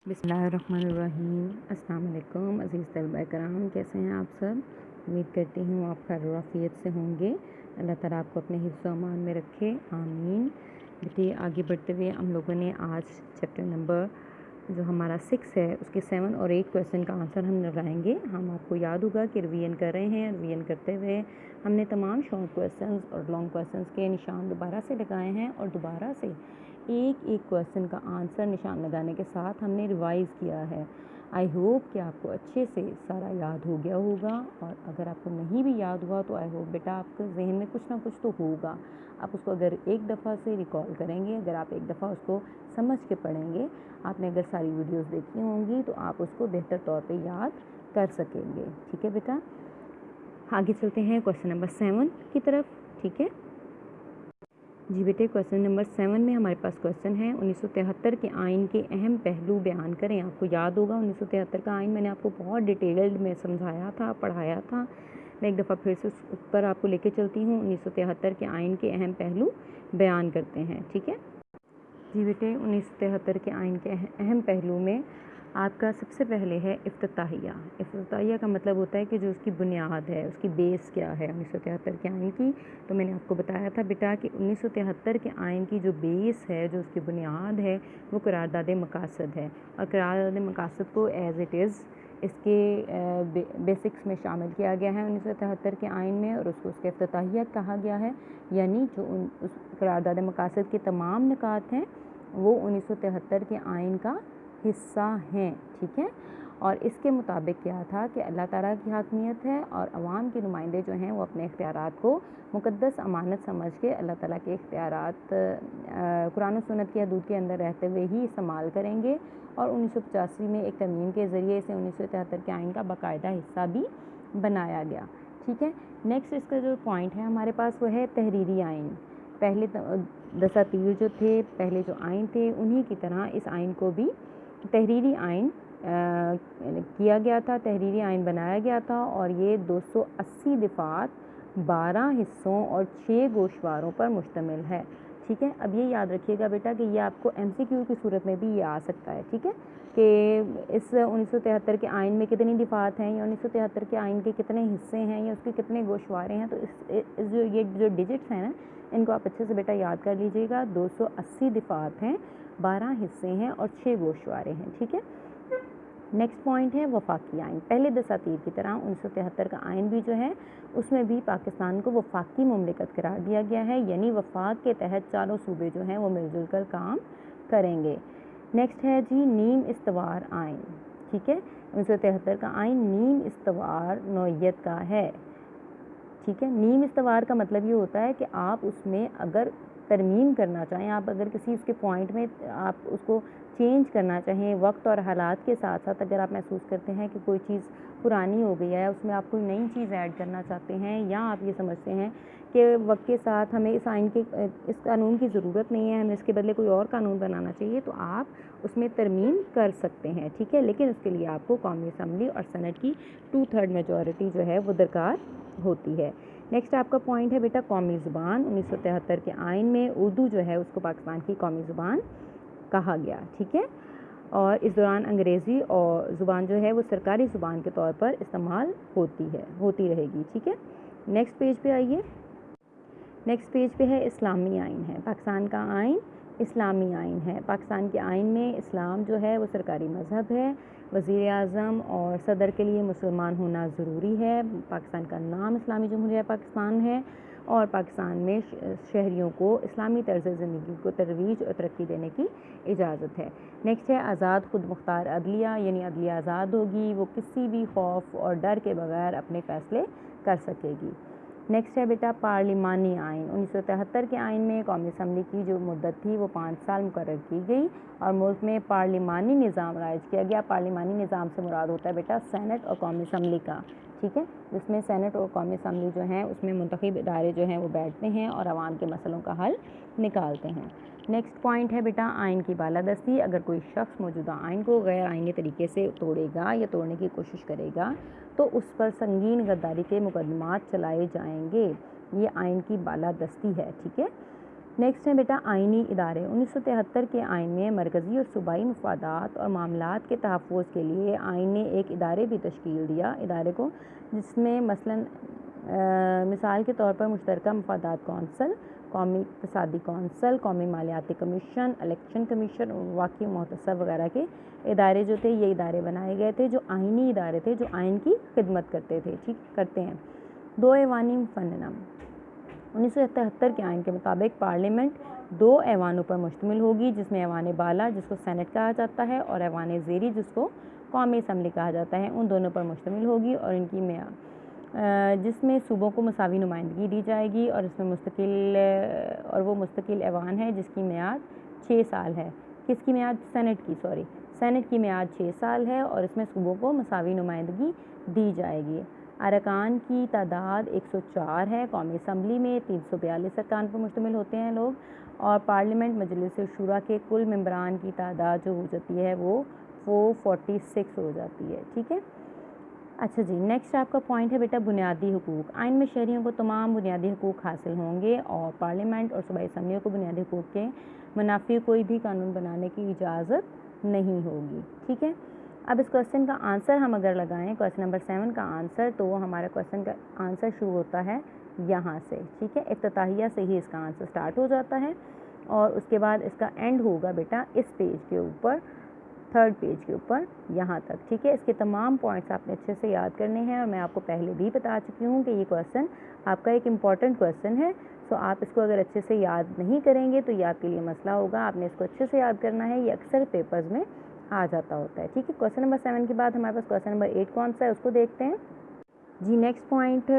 بسم اللہ الرحمن الرحیم۔ السلام علیکم عزیز طلبہ کرام، کیسے ہیں آپ سب؟ امید کرتی ہوں آپ خیر و عافیت سے ہوں گے۔ اللہ تعالیٰ آپ کو اپنے حفظ و امان میں رکھے، آمین۔ بیٹے آگے بڑھتے ہوئے ہم لوگوں نے آج چیپٹر نمبر جو ہمارا 6 ہے اس کے 7 اور 8 کویسچن کا آنسر ہم لگائیں گے۔ ہم آپ کو یاد ہوگا کہ ریویژن کر رہے ہیں، ریویژن کرتے ہوئے ہم نے تمام شارٹ کویسچنز اور لانگ کویسچنز کے نشان دوبارہ سے لگائے ہیں اور دوبارہ سے ایک کویسچن کا آنسر نشان لگانے کے ساتھ ہم نے ریوائز کیا ہے۔ آئی ہوپ کہ آپ کو اچھے سے سارا یاد ہو گیا ہوگا، اور اگر آپ کو نہیں بھی یاد ہوا تو آئی ہوپ بیٹا آپ کے ذہن میں کچھ نہ کچھ تو ہوگا۔ آپ اس کو اگر ایک دفعہ سے ریکال کریں گے، اگر آپ ایک دفعہ اس کو سمجھ کے پڑھیں گے، آپ نے اگر ساری ویڈیوز دیکھی ہوں گی تو آپ اس کو بہتر طور پہ یاد کر سکیں گے۔ ٹھیک ہے بیٹا، آگے چلتے ہیں کویسچن نمبر 7 کی طرف۔ ٹھیک ہے جی بیٹے، کویسچن نمبر 7 میں ہمارے پاس کویسچن ہے 1973 کے آئین کے اہم پہلو بیان کریں۔ آپ کو یاد ہوگا 1973 کا آئین میں نے آپ کو بہت ڈیٹیلڈ میں سمجھایا تھا، پڑھایا تھا۔ میں ایک دفعہ پھر سے اس پر آپ کو لے کے چلتی ہوں۔ 1973 کے آئین کے اہم پہلو بیان کرتے ہیں۔ ٹھیک ہے جی بیٹے، 1973 کے آئین کے اہم پہلو میں آپ کا سب سے پہلے ہے افتتاحیہ۔ افتتاحیہ کا مطلب ہوتا ہے کہ جو اس کی بنیاد ہے، اس کی بیس کیا ہے 1973 کے آئین کی۔ تو میں نے آپ کو بتایا تھا بیٹا کہ 1973 کے آئین کی جو بیس ہے، جو اس کی بنیاد ہے، وہ قرارداد مقاصد ہے، اور قرارداد مقاصد کو ایز اٹ از اس کے بیسکس میں شامل کیا گیا ہے 1973 کے آئین میں، اور اس کو اس کے افتتاحیہ کہا گیا ہے۔ یعنی جو اس قرارداد مقاصد کے تمام نکات ہیں وہ 1973 کے آئین کا حصہ ہیں۔ ٹھیک ہے، اور اس کے مطابق کیا تھا کہ اللہ تعالیٰ کی حاکمیت ہے، اور عوام کے نمائندے جو ہیں وہ اپنے اختیارات کو مقدس امانت سمجھ کے اللہ تعالیٰ کے اختیارات قرآن و سنت کی حدود کے اندر رہتے ہوئے ہی استعمال کریں گے۔ اور 1985 میں ایک ترمیم کے ذریعے اسے 1973 کے آئین کا باقاعدہ حصہ بھی بنایا گیا۔ ٹھیک ہے، نیکسٹ اس کا جو پوائنٹ ہے ہمارے پاس وہ ہے تحریری آئین۔ پہلے دساتیر جو تھے، پہلے جو آئین تھے، انہی کی طرح اس آئین کو بھی تحریری آئین کیا گیا تھا، تحریری آئین بنایا گیا تھا، اور یہ 280 دفعات 12 حصوں اور 6 گوشواروں پر مشتمل ہے۔ ٹھیک ہے، اب یہ یاد رکھیے گا بیٹا کہ یہ آپ کو MCQ کی صورت میں بھی یہ آ سکتا ہے۔ ٹھیک ہے کہ اس 1973 کے آئین میں کتنی دفعات ہیں، یا 1973 کے آئین کے کتنے حصے ہیں، یا اس کے کتنے گوشوارے ہیں۔ تو یہ جو ڈیجٹس ہیں نا، ان کو آپ اچھے سے بیٹا یاد کر لیجئے گا۔ 280 دفعات ہیں، 12 حصے ہیں اور 6 گوشوارے ہیں۔ ٹھیک ہے، نیکسٹ پوائنٹ ہے وفاقی آئین۔ پہلے دساتیر کی طرح 1973 کا آئین بھی جو ہے اس میں بھی پاکستان کو وفاقی مملکت قرار دیا گیا ہے، یعنی وفاق کے تحت چاروں صوبے جو ہیں وہ مل جل کر کام کریں گے۔ نیکسٹ ہے جی نیم استوار آئین۔ ٹھیک ہے، 1973 کا آئین نیم استوار نوعیت کا ہے۔ ٹھیک ہے، نیم استوار کا مطلب یہ ہوتا ہے کہ آپ اس میں اگر ترمیم کرنا چاہیں، آپ اگر کسی اس کے پوائنٹ میں آپ اس کو چینج کرنا چاہیں، وقت اور حالات کے ساتھ ساتھ اگر آپ محسوس کرتے ہیں کہ کوئی چیز پرانی ہو گئی ہے، اس میں آپ کوئی نئی چیز ایڈ کرنا چاہتے ہیں، یا آپ یہ سمجھتے ہیں کہ وقت کے ساتھ ہمیں اس قانون کی ضرورت نہیں ہے، ہمیں اس کے بدلے کوئی اور قانون بنانا چاہیے، تو آپ اس میں ترمیم کر سکتے ہیں۔ ٹھیک ہے، لیکن اس کے لیے آپ کو قومی اسمبلی اور سینٹ کی 2/3 میجورٹی جو ہے وہ درکار ہوتی ہے۔ نیکسٹ آپ کا پوائنٹ ہے بیٹا قومی زبان۔ 1973 کے آئین میں اردو جو ہے اس کو پاکستان کی قومی زبان کہا گیا۔ ٹھیک ہے، اور اس دوران انگریزی اور زبان جو ہے وہ سرکاری زبان کے طور پر استعمال ہوتی رہے گی۔ ٹھیک ہے، نیکسٹ پیج پہ آئیے۔ نیکسٹ پیج پہ ہے اسلامی آئین ہے۔ پاکستان کا آئین اسلامی آئین ہے۔ پاکستان کے آئین میں اسلام جو ہے وہ سرکاری مذہب ہے۔ وزیر اعظم اور صدر کے لیے مسلمان ہونا ضروری ہے۔ پاکستان کا نام اسلامی جمہوریہ پاکستان ہے، اور پاکستان میں شہریوں کو اسلامی طرز زندگی کو ترویج اور ترقی دینے کی اجازت ہے۔ نیکسٹ ہے آزاد خود مختار عدلیہ، یعنی عدلیہ آزاد ہوگی، وہ کسی بھی خوف اور ڈر کے بغیر اپنے فیصلے کر سکے گی۔ نیکسٹ ہے بیٹا پارلیمانی آئین۔ 1973 کے آئین میں قومی اسمبلی کی جو مدت تھی وہ 5 سال مقرر کی گئی، اور ملک میں پارلیمانی نظام رائج کیا گیا۔ پارلیمانی نظام سے مراد ہوتا ہے بیٹا سینٹ اور قومی اسمبلی کا۔ ٹھیک ہے، جس میں سینٹ اور قومی اسمبلی جو ہیں اس میں منتخب ادارے جو ہیں وہ بیٹھتے ہیں اور عوام کے مسئلوں کا حل نکالتے ہیں۔ نیکسٹ پوائنٹ ہے بیٹا آئین کی بالادستی۔ اگر کوئی شخص موجودہ آئین کو غیر آئینی طریقے سے توڑے گا یا توڑنے کی کوشش کرے گا تو اس پر سنگین غداری کے مقدمات چلائے جائیں گے۔ یہ آئین کی بالادستی ہے۔ ٹھیک ہے، نیکسٹ ہے بیٹا آئینی ادارے۔ 1973 کے آئین میں مرکزی اور صوبائی مفادات اور معاملات کے تحفظ کے لیے آئین نے ایک ادارے بھی تشکیل دیا ادارے کو، جس میں مثال کے طور پر مشترکہ مفادات کونسل، قومی اقتصادی کونسل، قومی مالیاتی کمیشن، الیکشن کمیشن اور وفاقی محتسب وغیرہ کے ادارے جو تھے، یہ ادارے بنائے گئے تھے جو آئینی ادارے تھے، جو آئین کی خدمت کرتے ہیں۔ 2 ایوانی مفننہ۔ 1973 کے آئین کے مطابق پارلیمنٹ 2 ایوانوں پر مشتمل ہوگی، جس میں ایوان بالا جس کو سینٹ کہا جاتا ہے اور ایوان زیری جس کو قومی اسمبلی کہا جاتا ہے، ان دونوں پر مشتمل ہوگی، اور ان کی جس میں صوبوں کو مساوی نمائندگی دی جائے گی، اور اس میں وہ مستقل ایوان ہے جس کی میعاد 6 سال ہے۔ کس کی میعاد؟ سینٹ کی میعاد 6 سال ہے، اور اس میں صوبوں کو مساوی نمائندگی دی جائے گی۔ ارکان کی تعداد 104 ہے۔ قومی اسمبلی میں 342 ارکان پر مشتمل ہوتے ہیں لوگ، اور پارلیمنٹ مجلس شورا کے کل ممبران کی تعداد جو ہو جاتی ہے وہ 446 ہو جاتی ہے، ٹھیک ہے۔ اچھا جی، نیکسٹ آپ کا پوائنٹ ہے بیٹا بنیادی حقوق۔ آئین میں شہریوں کو تمام بنیادی حقوق حاصل ہوں گے، اور پارلیمنٹ اور صوبائی اسمبلیوں کو بنیادی حقوق کے منافی کوئی بھی قانون بنانے کی اجازت نہیں ہوگی، ٹھیک ہے۔ اب اس کویسچن کا آنسر ہم اگر لگائیں، کویسچن نمبر 7 کا آنسر، تو ہمارا کویسچن کا آنسر شروع ہوتا ہے یہاں سے، ٹھیک ہے۔ افتتاحیہ سے ہی اس کا آنسر سٹارٹ ہو جاتا ہے، اور اس کے بعد اس کا اینڈ ہوگا بیٹا اس پیج کے اوپر، 3rd پیج کے اوپر یہاں تک، ٹھیک ہے۔ اس کے تمام پوائنٹس آپ نے اچھے سے یاد کرنے ہیں، اور میں آپ کو پہلے بھی بتا چکی ہوں کہ یہ کویسچن آپ کا ایک امپورٹنٹ کویسچن ہے، سو آپ اس کو اگر اچھے سے یاد نہیں کریں گے تو یہ آپ کے لیے مسئلہ ہوگا۔ آپ نے اس کو اچھے سے یاد کرنا ہے، یہ اکثر پیپرز میں آ جاتا ہوتا ہے، ٹھیک ہے۔ کویسچن نمبر 7 کے بعد ہمارے پاس کویسچن نمبر 8 کون سا ہے، اس کو دیکھتے ہیں جی۔ نیکسٹ پوائنٹ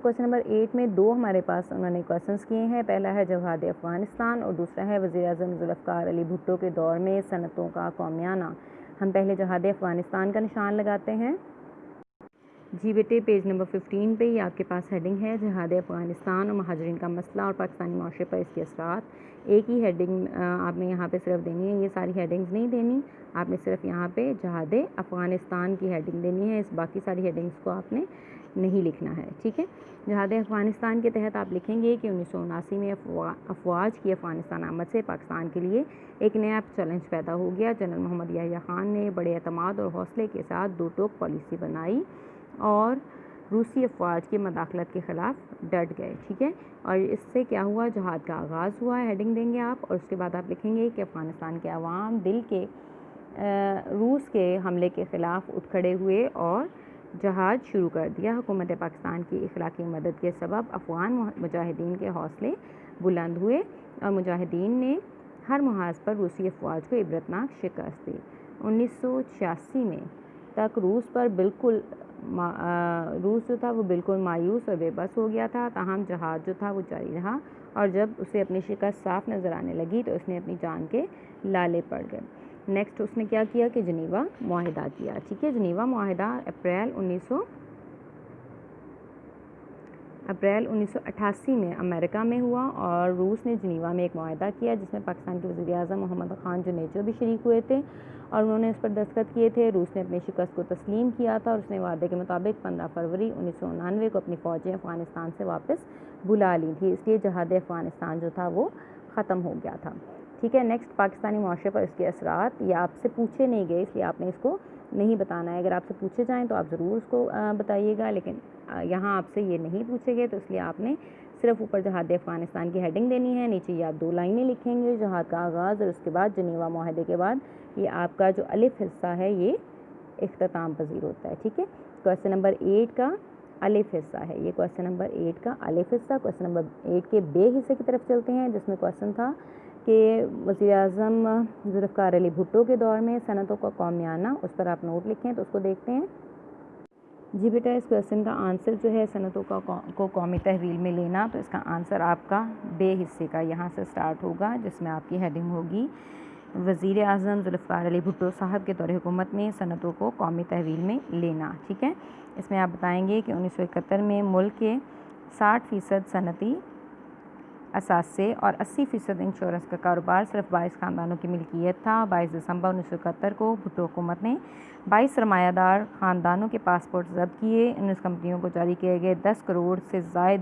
کویسچن نمبر 8 میں 2 ہمارے پاس انہوں نے کویسچنس کیے ہیں۔ پہلا ہے جہاد افغانستان، اور دوسرا ہے وزیر اعظم ذوالفقار علی بھٹو کے دور میں صنعتوں کا قومیانہ۔ ہم پہلے جہاد افغانستان کا نشان لگاتے ہیں جی بیٹے۔ پیج نمبر 15 پہ یہ آپ کے پاس ہیڈنگ ہے جہاد افغانستان اور مہاجرین کا مسئلہ اور پاکستانی معاشرے پر اس کے اثرات۔ ایک ہی ہیڈنگ آپ نے یہاں پہ صرف دینی ہے، یہ ساری ہیڈنگز نہیں دینی، آپ نے صرف یہاں پہ جہاد افغانستان کی ہیڈنگ دینی ہے، اس باقی ساری ہیڈنگز کو آپ نے نہیں لکھنا ہے، ٹھیک ہے۔ جہاد افغانستان کے تحت آپ لکھیں گے کہ 1979 میں افواج کی افغانستان آمد سے پاکستان کے لیے ایک نیا چیلنج پیدا ہو گیا۔ جنرل محمد یحییٰ خان نے بڑے اعتماد اور حوصلے کے ساتھ 2 ٹوک پالیسی بنائی اور روسی افواج کی مداخلت کے خلاف ڈٹ گئے، ٹھیک ہے۔ اور اس سے کیا ہوا؟ جہاد کا آغاز ہوا، ہیڈنگ دیں گے آپ، اور اس کے بعد آپ لکھیں گے کہ افغانستان کے عوام دل کے روس کے حملے کے خلاف اٹھ کھڑے ہوئے اور جہاد شروع کر دیا۔ حکومت پاکستان کی اخلاقی مدد کے سبب افغان مجاہدین کے حوصلے بلند ہوئے، اور مجاہدین نے ہر محاذ پر روسی افواج کو عبرتناک شکست دی۔ 1986 میں تک روس جو تھا وہ بالکل مایوس اور بے بس ہو گیا تھا، تاہم جہاد جو تھا وہ جاری رہا، اور جب اسے اپنی شکست صاف نظر آنے لگی تو اس نے اپنی جان کے لالے پڑ گئے۔ نیکسٹ اس نے کیا کیا کہ جنیوا معاہدہ کیا، ٹھیک ہے۔ جنیوا معاہدہ اپریل 1988 میں امریکہ میں ہوا، اور روس نے جنیوا میں ایک معاہدہ کیا جس میں پاکستان کے وزیر اعظم محمد خان جونیچو بھی شریک ہوئے تھے، اور انہوں نے اس پر دستخط کیے تھے۔ روس نے اپنی شکست کو تسلیم کیا تھا، اور اس نے وعدے کے مطابق 15 فروری 1989 کو اپنی فوجیں افغانستان سے واپس بلا لی تھی، اس لیے جہاد افغانستان جو تھا وہ ختم ہو گیا تھا، ٹھیک ہے۔ نیکسٹ پاکستانی معاشرے پر اس کے اثرات، یہ آپ سے پوچھے نہیں گئے اس لیے آپ نے اس کو نہیں بتانا ہے، اگر آپ سے پوچھے جائیں تو آپ ضرور اس کو بتائیے گا، لیکن یہاں آپ سے یہ نہیں پوچھے گئے تو اس لیے آپ نے صرف اوپر جہاد افغانستان کی ہیڈنگ دینی ہے، نیچے یا 2 لائنیں لکھیں گے، جہاد کا آغاز، اور اس کے بعد جنیوا معاہدے کے بعد یہ آپ کا جو الف حصہ ہے یہ اختتام پذیر ہوتا ہے، ٹھیک ہے۔ کویسچن نمبر 8 کا الف حصہ ہے یہ، کویسچن نمبر 8 کا الف حصہ۔ کویسچن نمبر 8 کے بے حصے کی طرف چلتے ہیں، جس میں کویسچن تھا کہ وزیر اعظم ذوالفقار علی بھٹو کے دور میں صنعتوں کا قومیانہ، اس پر آپ نوٹ لکھیں تو اس کو دیکھتے ہیں جی بیٹا۔ اس کویسچن کا آنسر جو ہے صنعتوں کو قومی تحویل میں لینا، تو اس کا آنسر آپ کا بے حصے کا یہاں سے سٹارٹ ہوگا، جس میں آپ کی ہیڈنگ ہوگی وزیر اعظم ذوالفقار علی بھٹو صاحب کے دور حکومت میں صنعتوں کو قومی تحویل میں لینا، ٹھیک ہے۔ اس میں آپ بتائیں گے کہ 1971 میں ملک کے 60% صنعتی اثاثے اور 80% انشورنس کا کاروبار صرف 22 خاندانوں کی ملکیت تھا۔ 22 دسمبر 1971 کو بھٹو حکومت نے 22 سرمایہ دار خاندانوں کے پاسپورٹ ضبط کیے، 19 کمپنیوں کو جاری کیے گئے 10 کروڑ سے زائد